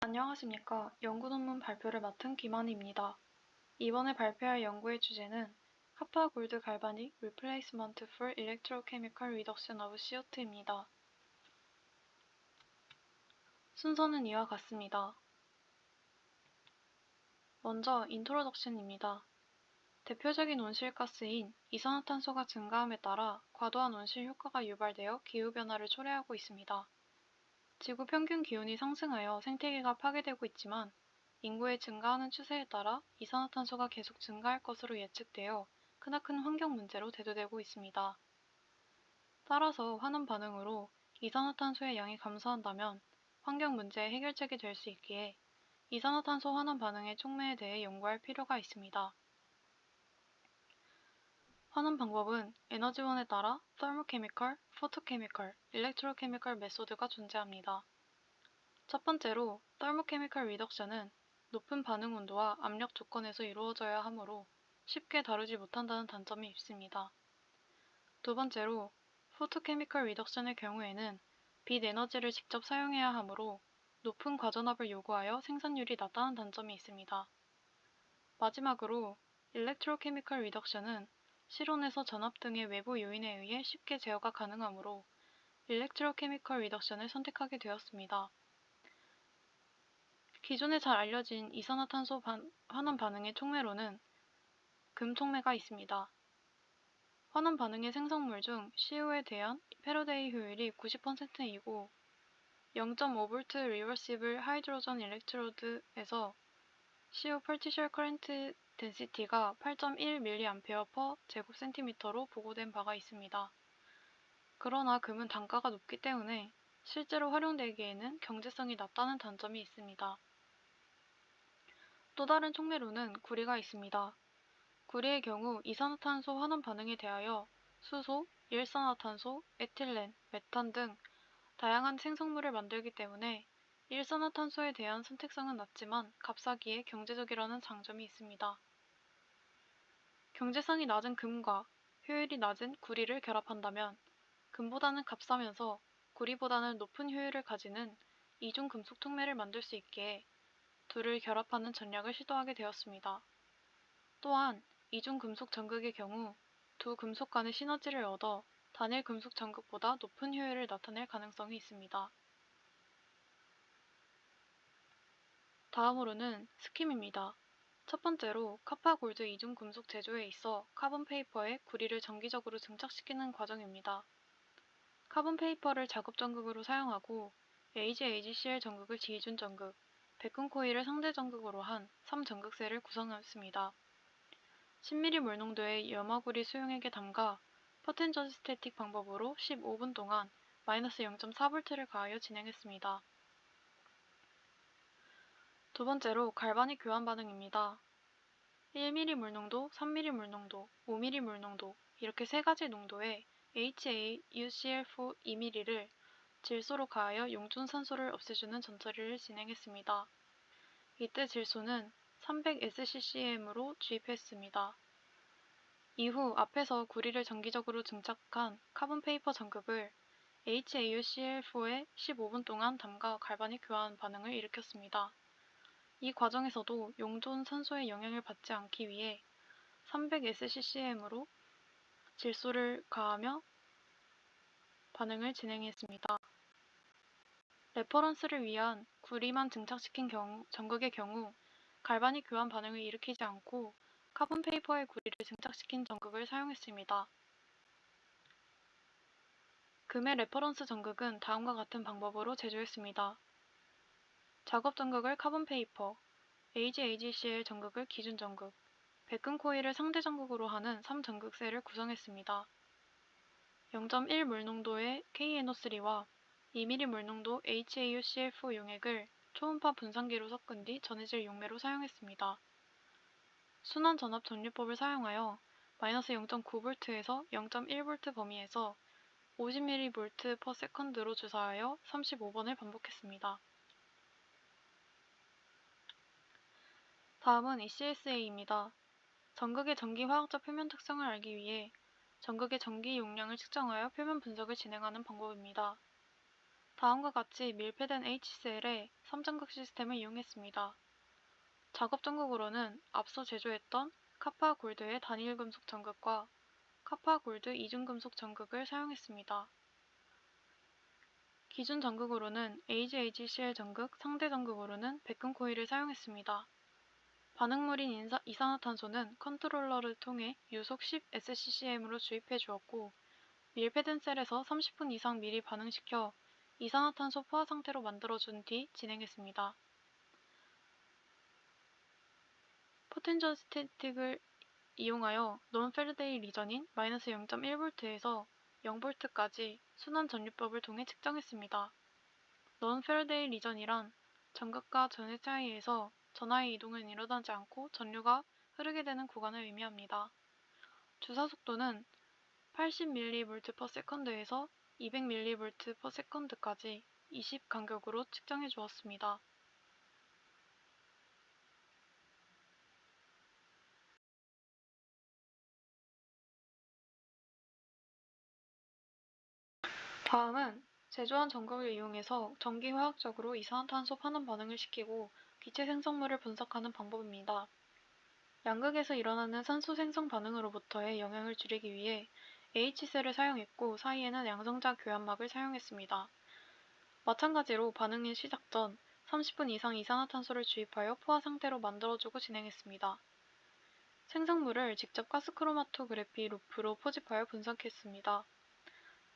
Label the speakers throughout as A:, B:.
A: 안녕하십니까. 연구 논문 발표를 맡은 김한희입니다. 이번에 발표할 연구의 주제는 카파 골드 갈바닉 Replacement for Electrochemical Reduction of CO2입니다. 순서는 이와 같습니다. 먼저 인트로덕션입니다. 대표적인 온실가스인 이산화탄소가 증가함에 따라 과도한 온실 효과가 유발되어 기후변화를 초래하고 있습니다. 지구 평균 기온이 상승하여 생태계가 파괴되고 있지만 인구의 증가하는 추세에 따라 이산화탄소가 계속 증가할 것으로 예측되어 크나큰 환경 문제로 대두되고 있습니다. 따라서 환원 반응으로 이산화탄소의 양이 감소한다면 환경 문제의 해결책이 될 수 있기에 이산화탄소 환원 반응의 촉매에 대해 연구할 필요가 있습니다. 환원 방법은 에너지원에 따라 thermochemical, photochemical, electrochemical 메소드가 존재합니다. 첫 번째로 thermochemical reduction은 높은 반응 온도와 압력 조건에서 이루어져야 하므로 쉽게 다루지 못한다는 단점이 있습니다. 두 번째로 photochemical reduction의 경우에는 빛 에너지를 직접 사용해야 하므로 높은 과전압을 요구하여 생산율이 낮다는 단점이 있습니다. 마지막으로 electrochemical reduction은 실온에서 전압 등의 외부 요인에 의해 쉽게 제어가 가능하므로 electrochemical reduction을 선택하게 되었습니다. 기존에 잘 알려진 이산화탄소 환원 반응의 촉매로는 금 촉매가 있습니다. 환원 반응의 생성물 중 CO에 대한 패러데이 효율이 90%이고 0.5V 리버시블 하이드로전 일렉트로드에서 CO partial current density가 8.1mA 제곱센티미터로 보고된 바가 있습니다. 그러나 금은 단가가 높기 때문에 실제로 활용되기에는 경제성이 낮다는 단점이 있습니다. 또 다른 촉매로는 구리가 있습니다. 구리의 경우 이산화탄소 환원 반응에 대하여 수소, 일산화탄소, 에틸렌, 메탄 등 다양한 생성물을 만들기 때문에 일산화탄소에 대한 선택성은 낮지만 값싸기에 경제적이라는 장점이 있습니다. 경제성이 낮은 금과 효율이 낮은 구리를 결합한다면 금보다는 값싸면서 구리보다는 높은 효율을 가지는 이중 금속 촉매를 만들 수 있기에 둘을 결합하는 전략을 시도하게 되었습니다. 또한 이중 금속 전극의 경우 두 금속 간의 시너지를 얻어 단일 금속 전극보다 높은 효율을 나타낼 가능성이 있습니다. 다음으로는 스킴입니다. 첫 번째로 카파 골드 이중 금속 제조에 있어 카본 페이퍼에 구리를 정기적으로 증착시키는 과정입니다. 카본 페이퍼를 작업 전극으로 사용하고 AgCl 전극을 기준 전극, 백금 코일을 상대 전극으로 한 3전극셀을 구성했습니다. 10ml 물 농도의 염화구리 수용액에 담가 퍼텐전 스태틱 방법으로 15분 동안 -0.4V를 가하여 진행했습니다. 두 번째로 갈바닉 교환 반응입니다. 1ml 물 농도, 3ml 물 농도, 5ml 물 농도 이렇게 세 가지 농도의 HAUCl4 2ml를 질소로 가하여 용존산소를 없애주는 전처리를 진행했습니다. 이때 질소는 300SCCm으로 주입했습니다. 이후 앞에서 구리를 정기적으로 증착한 카본 페이퍼 전극을 HAUCl4에 15분 동안 담가 갈바닉 교환 반응을 일으켰습니다. 이 과정에서도 용존 산소의 영향을 받지 않기 위해 300SCCm으로 질소를 가하며 반응을 진행했습니다. 레퍼런스를 위한 구리만 증착시킨 전극의 경우 갈바닉 교환 반응을 일으키지 않고 카본 페이퍼에 구리를 증착시킨 전극을 사용했습니다. 금의 레퍼런스 전극은 다음과 같은 방법으로 제조했습니다. 작업 전극을 카본 페이퍼, AgCl 전극을 기준 전극, 백금 코일을 상대 전극으로 하는 3전극셀을 구성했습니다. 0.1 물 농도의 KNO3와 2ml 물 농도 HAUCl4 용액을 초음파 분산기로 섞은 뒤 전해질 용매로 사용했습니다. 순환 전압 전류법을 사용하여 -0.9V에서 0.1V 범위에서 50mV/s로 주사하여 35번을 반복했습니다. 다음은 ECSA입니다. 전극의 전기 화학적 표면 특성을 알기 위해 전극의 전기 용량을 측정하여 표면 분석을 진행하는 방법입니다. 다음과 같이 밀폐된 HCl의 삼전극 시스템을 이용했습니다. 작업 전극으로는 앞서 제조했던 카파 골드의 단일 금속 전극과 카파 골드 이중 금속 전극을 사용했습니다. 기준 전극으로는 AgHCl 전극, 상대 전극으로는 백금 코일을 사용했습니다. 반응물인 이산화탄소는 컨트롤러를 통해 유속 10sccm으로 주입해 주었고, 밀폐된 셀에서 30분 이상 미리 반응시켜 이산화탄소 포화 상태로 만들어준 뒤 진행했습니다. 포텐저스태틱을 이용하여 논페르데이 리전인 -0.1V에서 0V까지 순환 전류법을 통해 측정했습니다. 논페르데이 리전이란 전극과 전해 사이에서 전하의 이동은 일어나지 않고 전류가 흐르게 되는 구간을 의미합니다. 주사 속도는 80mV/s에서 200mV/s까지 20 간격으로 측정해 주었습니다. 다음은 제조한 전극을 이용해서 전기화학적으로 이산화탄소 환원 반응을 시키고 기체 생성물을 분석하는 방법입니다. 양극에서 일어나는 산소 생성 반응으로부터의 영향을 줄이기 위해 H셀을 사용했고, 사이에는 양성자 교환막을 사용했습니다. 마찬가지로 반응의 시작 전 30분 이상 이산화탄소를 주입하여 포화 상태로 만들어주고 진행했습니다. 생성물을 직접 가스크로마토그래피 루프로 포집하여 분석했습니다.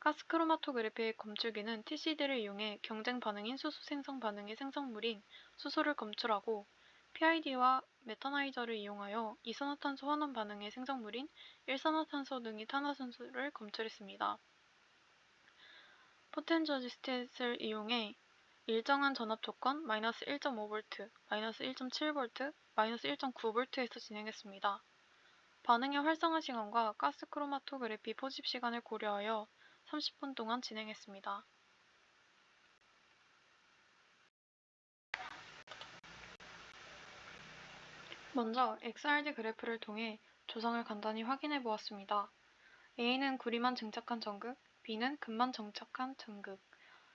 A: 가스크로마토그래피의 검출기는 TCD를 이용해 경쟁 반응인 수소 생성 반응의 생성물인 수소를 검출하고, PID와 메타나이저를 이용하여 이산화탄소 환원 반응의 생성물인 일산화탄소 등의 탄화수소를 검출했습니다. 포텐저스텟을 이용해 일정한 전압 조건 -1.5V, -1.7V, -1.9V에서 진행했습니다. 반응의 활성화 시간과 가스크로마토그래피 포집 시간을 고려하여 30분 동안 진행했습니다. 먼저 XRD 그래프를 통해 조성을 간단히 확인해 보았습니다. A는 구리만 증착한 전극, B는 금만 정착한 전극,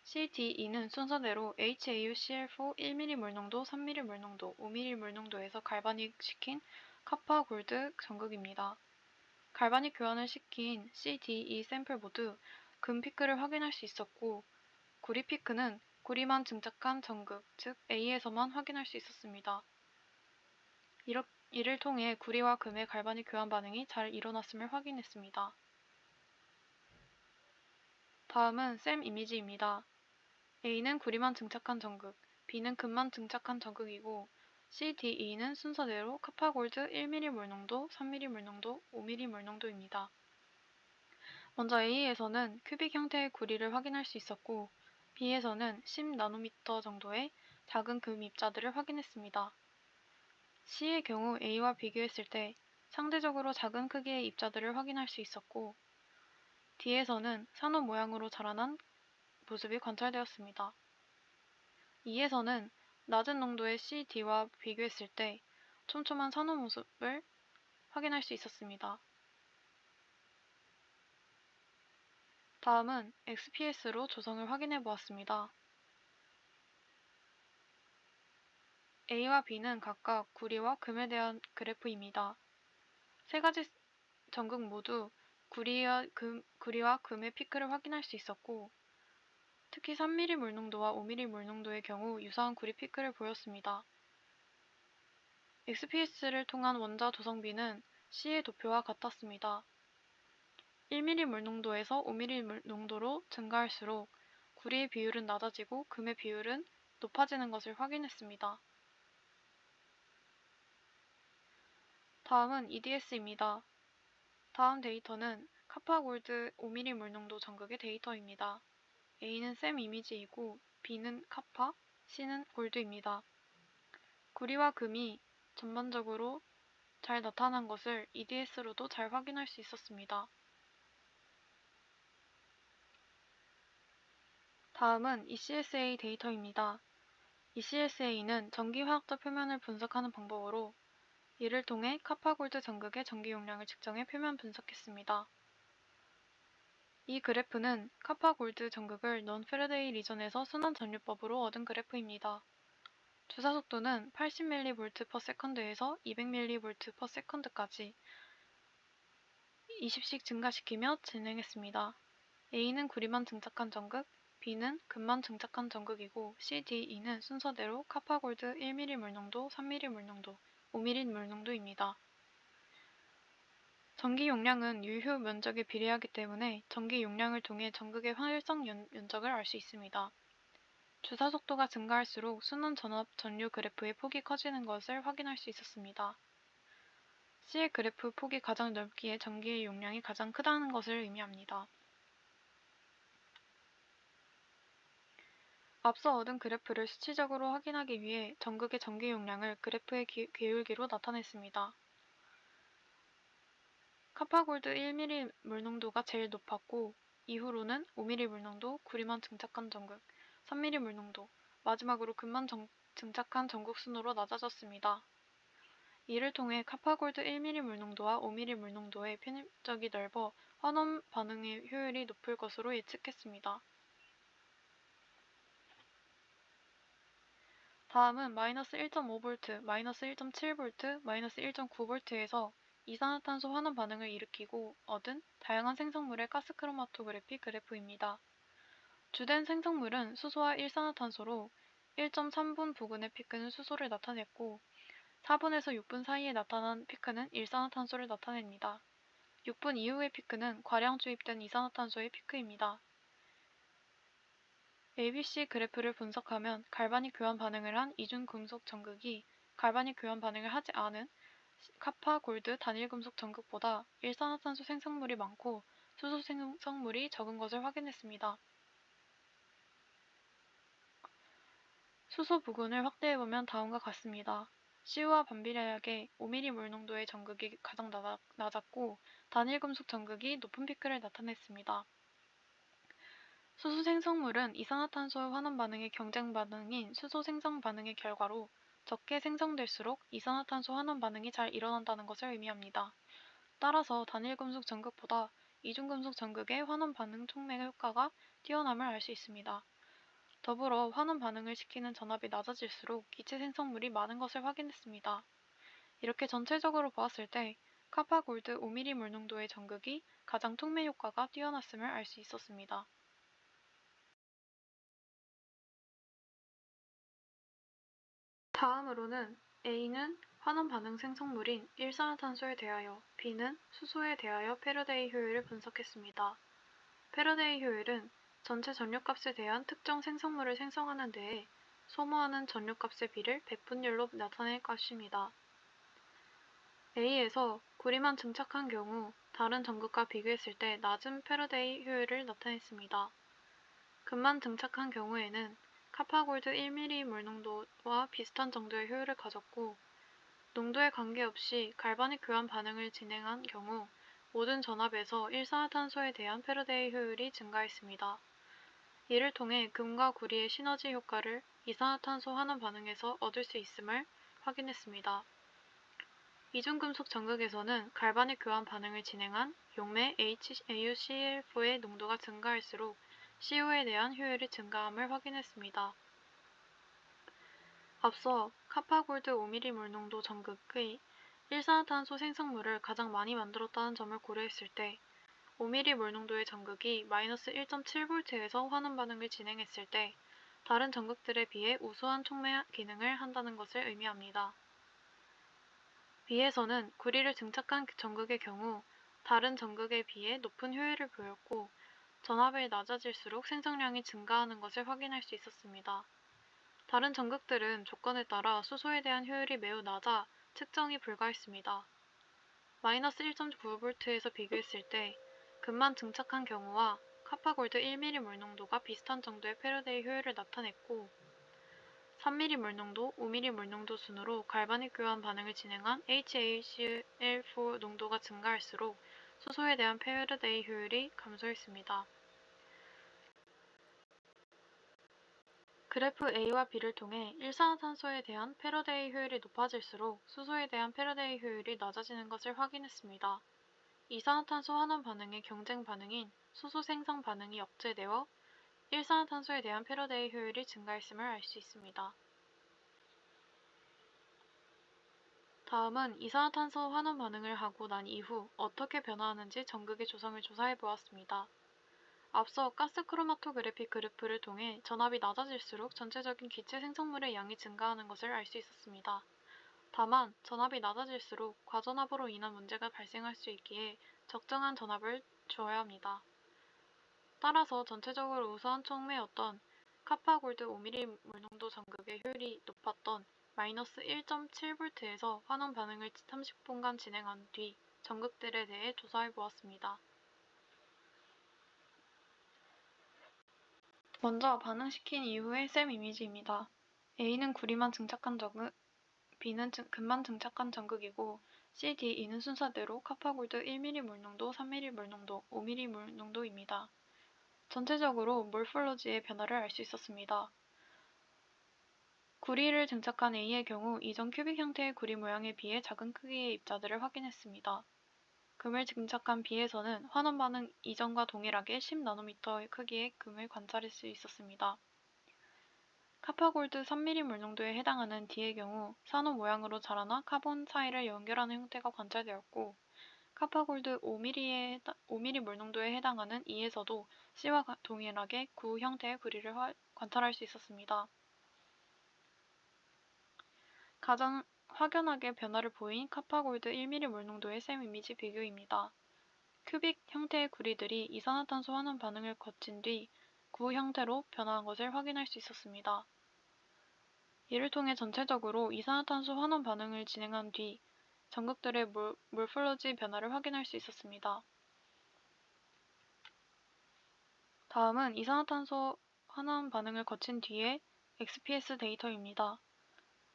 A: C, D, E는 순서대로 HAUCl4 1ml 물농도, 3ml 물농도, 5ml 물농도에서 갈바닉 시킨 카파 골드 전극입니다. 갈바닉 교환을 시킨 C, D, E 샘플 모두 금 피크를 확인할 수 있었고, 구리 피크는 구리만 증착한 전극, 즉 A에서만 확인할 수 있었습니다. 이를 통해 구리와 금의 갈바닉 교환 반응이 잘 일어났음을 확인했습니다. 다음은 샘 이미지입니다. A는 구리만 증착한 전극, B는 금만 증착한 전극이고, C, D, E는 순서대로 카파골드 1ml 물농도, 3ml 물농도, 5ml 물농도입니다. 먼저 A에서는 큐빅 형태의 구리를 확인할 수 있었고, B에서는 10나노미터 정도의 작은 금 입자들을 확인했습니다. C의 경우 A와 비교했을 때 상대적으로 작은 크기의 입자들을 확인할 수 있었고, D에서는 산호 모양으로 자라난 모습이 관찰되었습니다. E에서는 낮은 농도의 C, D와 비교했을 때 촘촘한 산호 모습을 확인할 수 있었습니다. 다음은 XPS로 조성을 확인해 보았습니다. A와 B는 각각 구리와 금에 대한 그래프입니다. 세 가지 전극 모두 구리와 금의 피크를 확인할 수 있었고, 특히 3ml 물농도와 5ml 물농도의 경우 유사한 구리 피크를 보였습니다. XPS를 통한 원자 조성비는 C의 도표와 같았습니다. 1ml 물농도에서 5ml 물농도로 증가할수록 구리의 비율은 낮아지고 금의 비율은 높아지는 것을 확인했습니다. 다음은 EDS입니다. 다음 데이터는 카파골드 5ml 물농도 전극의 데이터입니다. A는 샘 이미지이고, B는 카파, C는 골드입니다. 구리와 금이 전반적으로 잘 나타난 것을 EDS로도 잘 확인할 수 있었습니다. 다음은 ECSA 데이터입니다. ECSA는 전기화학적 표면을 분석하는 방법으로 이를 통해 카파골드 전극의 전기 용량을 측정해 표면 분석했습니다. 이 그래프는 카파-골드 전극을 넌-패러데이 리전에서 순환 전류법으로 얻은 그래프입니다. 주사 속도는 80mV/s에서 200mV/s까지 20씩 증가시키며 진행했습니다. A는 구리만 증착한 전극, B는 금만 증착한 전극이고 C, D, E는 순서대로 카파-골드 1ml 물농도, 3ml 물농도, 5ml 물농도입니다. 전기 용량은 유효 면적에 비례하기 때문에 전기 용량을 통해 전극의 활성 면적을 알 수 있습니다. 주사 속도가 증가할수록 순환 전압 전류 그래프의 폭이 커지는 것을 확인할 수 있었습니다. C의 그래프 폭이 가장 넓기에 전기의 용량이 가장 크다는 것을 의미합니다. 앞서 얻은 그래프를 수치적으로 확인하기 위해 전극의 전기 용량을 그래프의 기울기로 나타냈습니다. 카파-골드 1ml 물농도가 제일 높았고 이후로는 5ml 물농도, 구리만 증착한 전극, 3ml 물농도, 마지막으로 금만 증착한 전극 순으로 낮아졌습니다. 이를 통해 카파-골드 1ml 물농도와 5ml 물농도의 편입적이 넓어 환원 반응의 효율이 높을 것으로 예측했습니다. 다음은 마이너스 1.5V, 마이너스 1.7V, 마이너스 1.9V에서 이산화탄소 환원 반응을 일으키고 얻은 다양한 생성물의 가스크로마토그래피 그래프입니다. 주된 생성물은 수소와 일산화탄소로 1.3분 부근의 피크는 수소를 나타냈고 4분에서 6분 사이에 나타난 피크는 일산화탄소를 나타냅니다. 6분 이후의 피크는 과량 주입된 이산화탄소의 피크입니다. ABC 그래프를 분석하면 갈바닉 교환 반응을 한 이중금속 전극이 갈바닉 교환 반응을 하지 않은 카파-골드 단일금속 전극보다 일산화탄소 생성물이 많고 수소 생성물이 적은 것을 확인했습니다. 수소 부근을 확대해보면 다음과 같습니다. CU와 반비례하게 5ml 물농도의 전극이 가장 낮았고 단일금속 전극이 높은 피크를 나타냈습니다. 수소 생성물은 이산화탄소의 환원 반응의 경쟁 반응인 수소 생성 반응의 결과로 적게 생성될수록 이산화탄소 환원 반응이 잘 일어난다는 것을 의미합니다. 따라서 단일금속 전극보다 이중금속 전극의 환원 반응 촉매 효과가 뛰어남을 알 수 있습니다. 더불어 환원 반응을 시키는 전압이 낮아질수록 기체 생성물이 많은 것을 확인했습니다. 이렇게 전체적으로 보았을 때 카파-골드 5ml 물농도의 전극이 가장 촉매 효과가 뛰어났음을 알 수 있었습니다. 다음으로는 A는 환원 반응 생성물인 일산화탄소에 대하여, B는 수소에 대하여 패러데이 효율을 분석했습니다. 패러데이 효율은 전체 전류값에 대한 특정 생성물을 생성하는 데에 소모하는 전류값의 비를 백분율로 나타낼 것입니다. A에서 구리만 증착한 경우 다른 전극과 비교했을 때 낮은 패러데이 효율을 나타냈습니다. 금만 증착한 경우에는 카파-골드 1ml 물농도와 비슷한 정도의 효율을 가졌고 농도에 관계없이 갈바닉 교환 반응을 진행한 경우 모든 전압에서 일산화탄소에 대한 패러데이 효율이 증가했습니다. 이를 통해 금과 구리의 시너지 효과를 이산화탄소 환원 반응에서 얻을 수 있음을 확인했습니다. 이중금속 전극에서는 갈바닉 교환 반응을 진행한 용매 HAUCl4의 농도가 증가할수록 CO에 대한 효율이 증가함을 확인했습니다. 앞서 카파-골드 5ml 물농도 전극의 일산화탄소 생성물을 가장 많이 만들었다는 점을 고려했을 때 5ml 물농도의 전극이 마이너스 1.7V에서 환원 반응을 진행했을 때 다른 전극들에 비해 우수한 촉매 기능을 한다는 것을 의미합니다. B에서는 구리를 증착한 전극의 경우 다른 전극에 비해 높은 효율을 보였고 전압이 낮아질수록 생성량이 증가하는 것을 확인할 수 있었습니다. 다른 전극들은 조건에 따라 수소에 대한 효율이 매우 낮아 측정이 불가했습니다. 마이너스 1.9V에서 비교했을 때 금만 증착한 경우와 카파-골드 1ml 물농도가 비슷한 정도의 패러데이 효율을 나타냈고 3ml 물농도, 5ml 물농도 순으로 갈바닉 교환 반응을 진행한 HACl4 농도가 증가할수록 수소에 대한 패러데이 효율이 감소했습니다. 그래프 A와 B를 통해 일산화탄소에 대한 패러데이 효율이 높아질수록 수소에 대한 패러데이 효율이 낮아지는 것을 확인했습니다. 이산화탄소 환원 반응의 경쟁 반응인 수소 생성 반응이 억제되어 일산화탄소에 대한 패러데이 효율이 증가했음을 알 수 있습니다. 다음은 이산화탄소 환원 반응을 하고 난 이후 어떻게 변화하는지 전극의 조성을 조사해 보았습니다. 앞서 가스 크로마토그래피 그래프를 통해 전압이 낮아질수록 전체적인 기체 생성물의 양이 증가하는 것을 알 수 있었습니다. 다만 전압이 낮아질수록 과전압으로 인한 문제가 발생할 수 있기에 적정한 전압을 주어야 합니다. 따라서 전체적으로 우수한 촉매였던 카파골드 5mm 물농도 전극의 효율이 높았던 마이너스 1.7V에서 환원 반응을 30분간 진행한 뒤 전극들에 대해 조사해 보았습니다. 먼저 반응시킨 이후의 셈 이미지입니다. A는 구리만 증착한 전극, B는 금만 증착한 전극이고 C, D, E는 순서대로 카파골드 1mm 물농도, 3mm 물농도, 5mm 물농도입니다. 전체적으로 몰폴로지의 변화를 알 수 있었습니다. 구리를 증착한 A의 경우 이전 큐빅 형태의 구리 모양에 비해 작은 크기의 입자들을 확인했습니다. 금을 증착한 B에서는 환원 반응 이전과 동일하게 10나노미터 크기의 금을 관찰할 수 있었습니다. 카파골드 3mm 물농도에 해당하는 D의 경우 산호 모양으로 자라나 카본 사이를 연결하는 형태가 관찰되었고 카파골드 5mm 물농도에 해당하는 E에서도 C와 동일하게 구 형태의 구리를 관찰할 수 있었습니다. 가장 확연하게 변화를 보인 카파골드 1mm 물농도의 셈 이미지 비교입니다. 큐빅 형태의 구리들이 이산화탄소 환원 반응을 거친 뒤 구 형태로 변화한 것을 확인할 수 있었습니다. 이를 통해 전체적으로 이산화탄소 환원 반응을 진행한 뒤 전극들의 몰폴로지 변화를 확인할 수 있었습니다. 다음은 이산화탄소 환원 반응을 거친 뒤의 XPS 데이터입니다.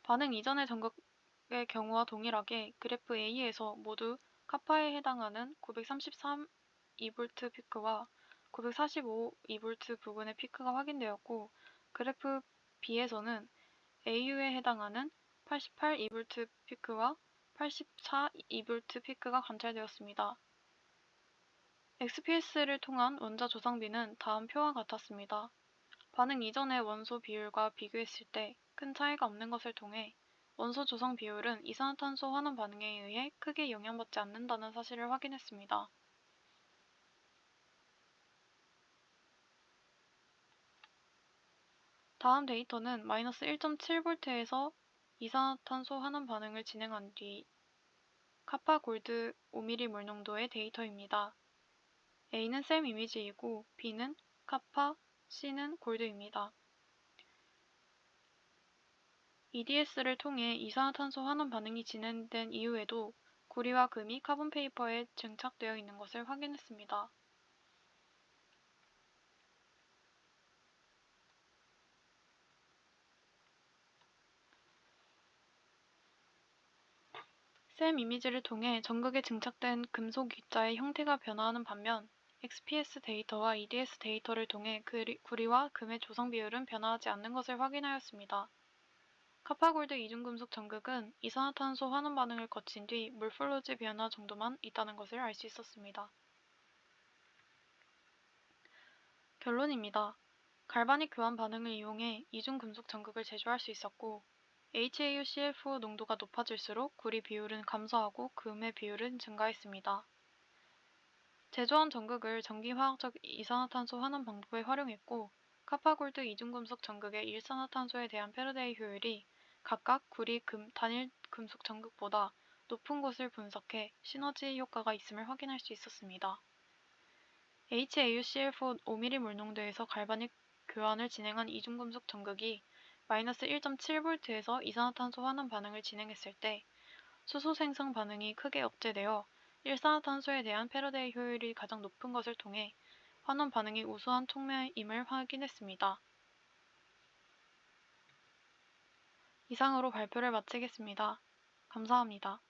A: 반응 이전의 전극의 경우와 동일하게 그래프 A에서 모두 카파에 해당하는 933 eV 피크와 945 eV 부근의 피크가 확인되었고 그래프 B에서는 AU에 해당하는 88 eV 피크와 84 eV 피크가 관찰되었습니다. XPS를 통한 원자 조성비는 다음 표와 같았습니다. 반응 이전의 원소 비율과 비교했을 때 큰 차이가 없는 것을 통해 원소 조성 비율은 이산화탄소 환원 반응에 의해 크게 영향받지 않는다는 사실을 확인했습니다. 다음 데이터는 마이너스 1.7V에서 이산화탄소 환원 반응을 진행한 뒤 카파 골드 5mm 물농도의 데이터입니다. A는 셈 이미지이고 B는 카파, C는 골드입니다. EDS를 통해 이산화탄소 환원 반응이 진행된 이후에도 구리와 금이 카본 페이퍼에 증착되어 있는 것을 확인했습니다. 셈 이미지를 통해 전극에 증착된 금속 입자의 형태가 변화하는 반면 XPS 데이터와 EDS 데이터를 통해 구리와 금의 조성 비율은 변화하지 않는 것을 확인하였습니다. 카파골드 이중금속 전극은 이산화탄소 환원 반응을 거친 뒤 몰폴로지 변화 정도만 있다는 것을 알 수 있었습니다. 결론입니다. 갈바닉 교환 반응을 이용해 이중금속 전극을 제조할 수 있었고 HAUCl4 농도가 높아질수록 구리 비율은 감소하고 금의 비율은 증가했습니다. 제조한 전극을 전기화학적 이산화탄소 환원 방법에 활용했고 카파골드 이중금속 전극의 일산화탄소에 대한 패러데이 효율이 각각 구리, 금, 단일 금속 전극보다 높은 것을 분석해 시너지 효과가 있음을 확인할 수 있었습니다. HAUCl4 5mm 물농도에서 갈바닉 교환을 진행한 이중금속 전극이 마이너스 1.7V에서 이산화탄소 환원 반응을 진행했을 때 수소 생성 반응이 크게 억제되어 일산화탄소에 대한 패러데이 효율이 가장 높은 것을 통해 환원 반응이 우수한 촉매임을 확인했습니다. 이상으로 발표를 마치겠습니다. 감사합니다.